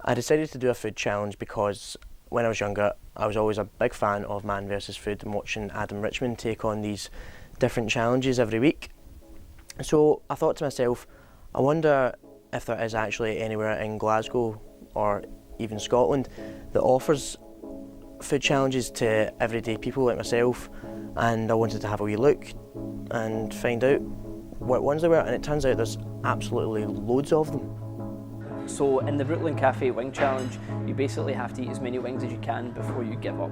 I decided to do a food challenge because when I was younger, I was always a big fan of Man vs Food and watching Adam Richmond take on these different challenges every week. So I thought to myself, I wonder if there is actually anywhere in Glasgow or even Scotland that offers food challenges to everyday people like myself, and I wanted to have a wee look and find out what ones there were, and it turns out there's absolutely loads of them. So in the Brooklyn Cafe Wing Challenge, you basically have to eat as many wings as you can before you give up.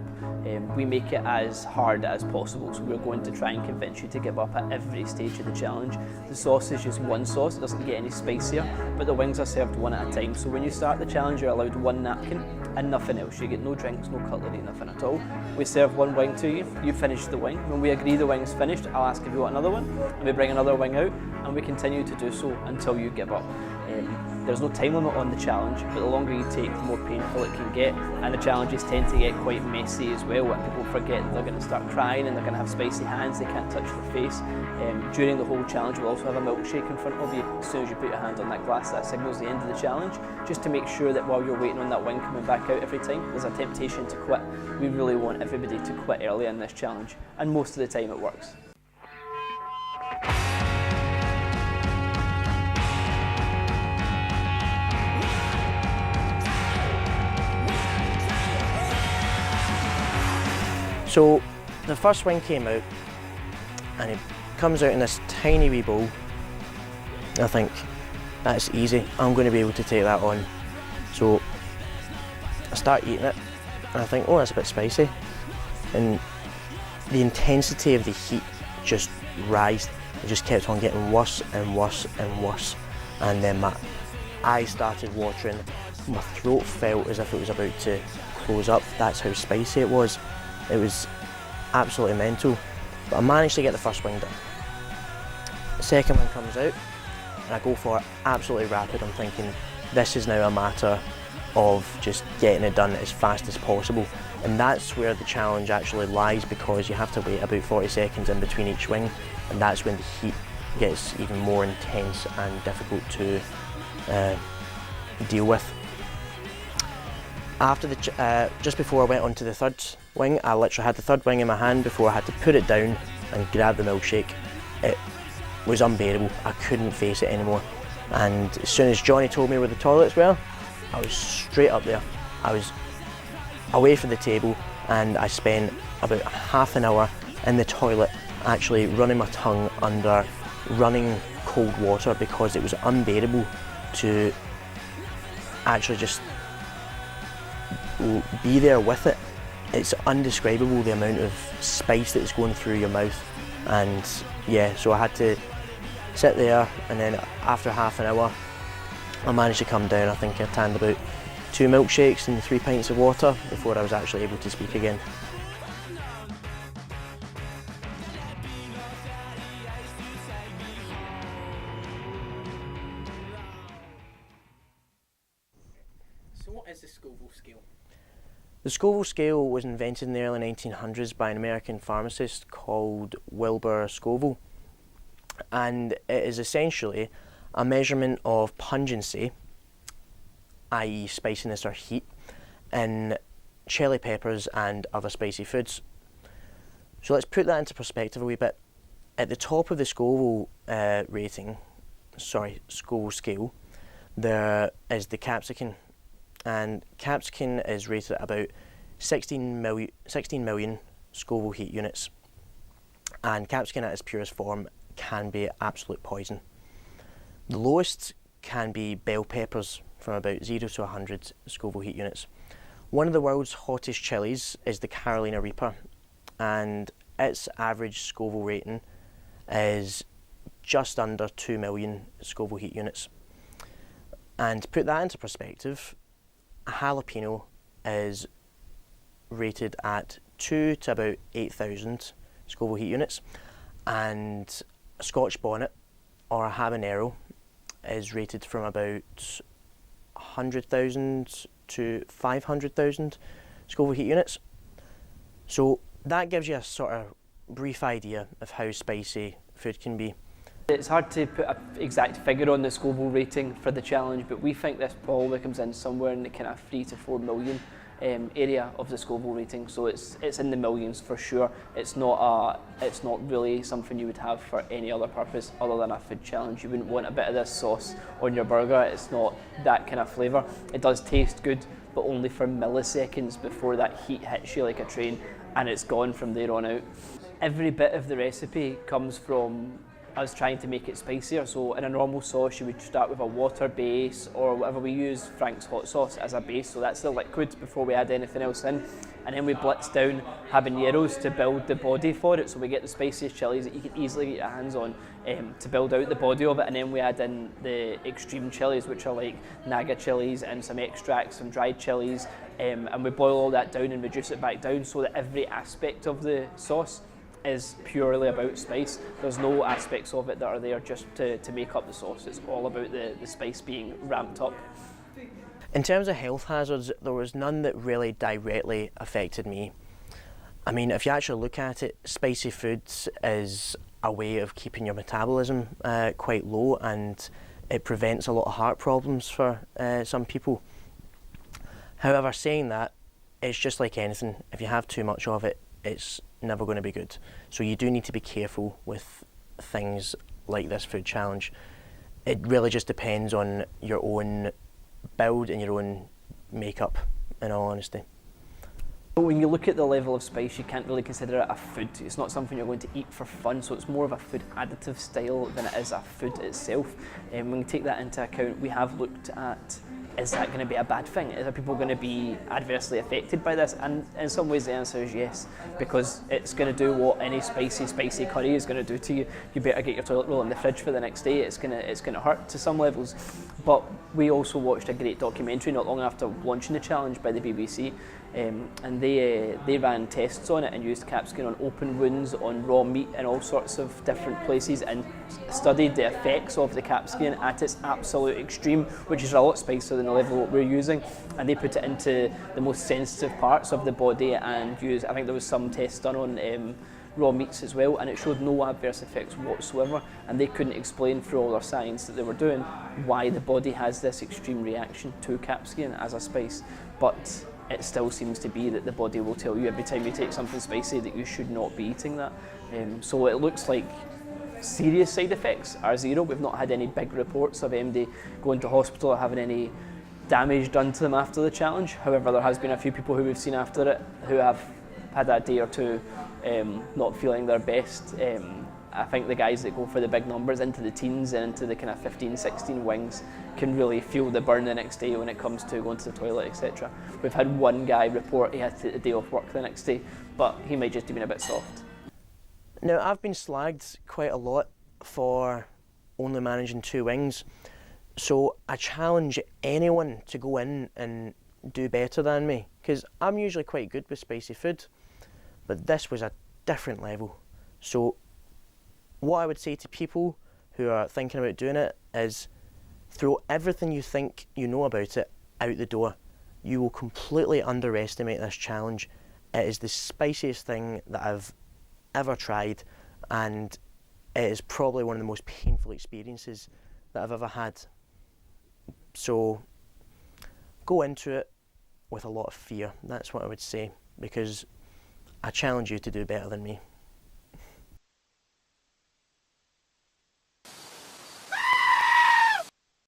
We make it as hard as possible, so we're going to try and convince you to give up at every stage of the challenge. The sauce is just one sauce, it doesn't get any spicier, but the wings are served one at a time. So when you start the challenge, you're allowed one napkin and nothing else. You get no drinks, no cutlery, nothing at all. We serve one wing to you, you finish the wing. When we agree the wing's finished, I'll ask if you want another one, and we bring another wing out, and we continue to do so until you give up. There's no time limit on the challenge, but the longer you take, the more painful it can get, and the challenges tend to get quite messy as well, when people forget that they're going to start crying and they're going to have spicy hands, they can't touch their face. During the whole challenge, we'll also have a milkshake in front of you. As soon as you put your hand on that glass, that signals the end of the challenge, just to make sure that while you're waiting on that wing coming back out every time, there's a temptation to quit. We really want everybody to quit early in this challenge, and most of the time it works. So the first wing came out, and it comes out in this tiny wee bowl. I think that's easy, I'm going to be able to take that on. So I start eating it and I think, oh, that's a bit spicy, and the intensity of the heat just rised. It just kept on getting worse and worse and worse, and then my eyes started watering, my throat felt as if it was about to close up. That's how spicy it was. It was absolutely mental, but I managed to get the first wing done. The second one comes out and I go for it absolutely rapid. I'm thinking this is now a matter of just getting it done as fast as possible, and that's where the challenge actually lies, because you have to wait about 40 seconds in between each wing, and that's when the heat gets even more intense and difficult to deal with. After just before I went on to the third wing, I literally had the third wing in my hand before I had to put it down and grab the milkshake. It was unbearable, I couldn't face it anymore. And as soon as Johnny told me where the toilets were, I was straight up there. I was away from the table, and I spent about half an hour in the toilet actually running my tongue under running cold water, because it was unbearable to actually just be there with it. It's undescribable, the amount of spice that is going through your mouth. And yeah, so I had to sit there, and then after half an hour I managed to come down. I think I tanned about 2 milkshakes and 3 pints of water before I was actually able to speak again. So what is the Scoville scale? The Scoville scale was invented in the early 1900s by an American pharmacist called Wilbur Scoville, and it is essentially a measurement of pungency, i.e. spiciness or heat, in chili peppers and other spicy foods. So let's put that into perspective a wee bit. At the top of the Scoville Scoville scale, there is the capsicum, and capsicum is rated at about 16 million Scoville heat units, and capsicum at its purest form can be absolute poison. The lowest can be bell peppers, from about 0 to 100 Scoville heat units. One of the world's hottest chilies is the Carolina Reaper, and its average Scoville rating is just under 2 million Scoville heat units. And to put that into perspective, a jalapeno is rated at 2 to about 8,000 Scoville heat units, and a Scotch bonnet or a habanero is rated from about 100,000 to 500,000 Scoville heat units. So that gives you a sort of brief idea of how spicy food can be. It's hard to put an exact figure on the Scoville rating for the challenge, but we think this probably comes in somewhere in the kind of 3 to 4 million area of the Scoville rating. So it's in the millions for sure. It's not really something you would have for any other purpose other than a food challenge. You wouldn't want a bit of this sauce on your burger. It's not that kind of flavour. It does taste good, but only for milliseconds before that heat hits you like a train, and it's gone from there on out. Every bit of the recipe comes from us trying to make it spicier. So in a normal sauce you would start with a water base, or whatever we use, Frank's hot sauce as a base, so that's the liquid before we add anything else in, and then we blitz down habaneros to build the body for it, so we get the spiciest chilies that you can easily get your hands on to build out the body of it, and then we add in the extreme chilies, which are like Naga chilies and some extracts, some dried chilies, and we boil all that down and reduce it back down so that every aspect of the sauce is purely about spice. There's no aspects of it that are there just to make up the sauce. It's all about the spice being ramped up. In terms of health hazards, there was none that really directly affected me. I mean, if you actually look at it, spicy foods is a way of keeping your metabolism quite low, and it prevents a lot of heart problems for some people. However, saying that, it's just like anything. If you have too much of it, it's never going to be good. So you do need to be careful with things like this food challenge. It really just depends on your own build and your own makeup, in all honesty. When you look at the level of spice, you can't really consider it a food. It's not something you're going to eat for fun, so it's more of a food additive style than it is a food itself. And when you take that into account, we have looked at, is that going to be a bad thing? Are people going to be adversely affected by this? And in some ways the answer is yes, because it's going to do what any spicy curry is going to do to you. You better get your toilet roll in the fridge for the next day. It's going to hurt to some levels. But we also watched a great documentary not long after launching the challenge by the BBC, and they ran tests on it and used capsicum on open wounds, on raw meat in all sorts of different places, and studied the effects of the capsicum at its absolute extreme, which is a lot spicier than the level we're using, and they put it into the most sensitive parts of the body and used, I think there was some tests done on raw meats as well, and it showed no adverse effects whatsoever, and they couldn't explain through all their science that they were doing why the body has this extreme reaction to capsicum as a spice. But it still seems to be that the body will tell you every time you take something spicy that you should not be eating that. So it looks like serious side effects are zero. We've not had any big reports of MD going to hospital or having any damage done to them after the challenge. However, there has been a few people who we've seen after it who have had a day or two not feeling their best. I think the guys that go for the big numbers into the teens and into the kind of 15, 16 wings can really feel the burn the next day when it comes to going to the toilet, etc. We've had one guy report he had to take the day off work the next day, but he might just have been a bit soft. Now, I've been slagged quite a lot for only managing 2 wings, so I challenge anyone to go in and do better than me, because I'm usually quite good with spicy food, but this was a different level. So what I would say to people who are thinking about doing it is throw everything you think you know about it out the door. You will completely underestimate this challenge. It is the spiciest thing that I've ever tried, and it is probably one of the most painful experiences that I've ever had. So go into it with a lot of fear. That's what I would say, because I challenge you to do better than me.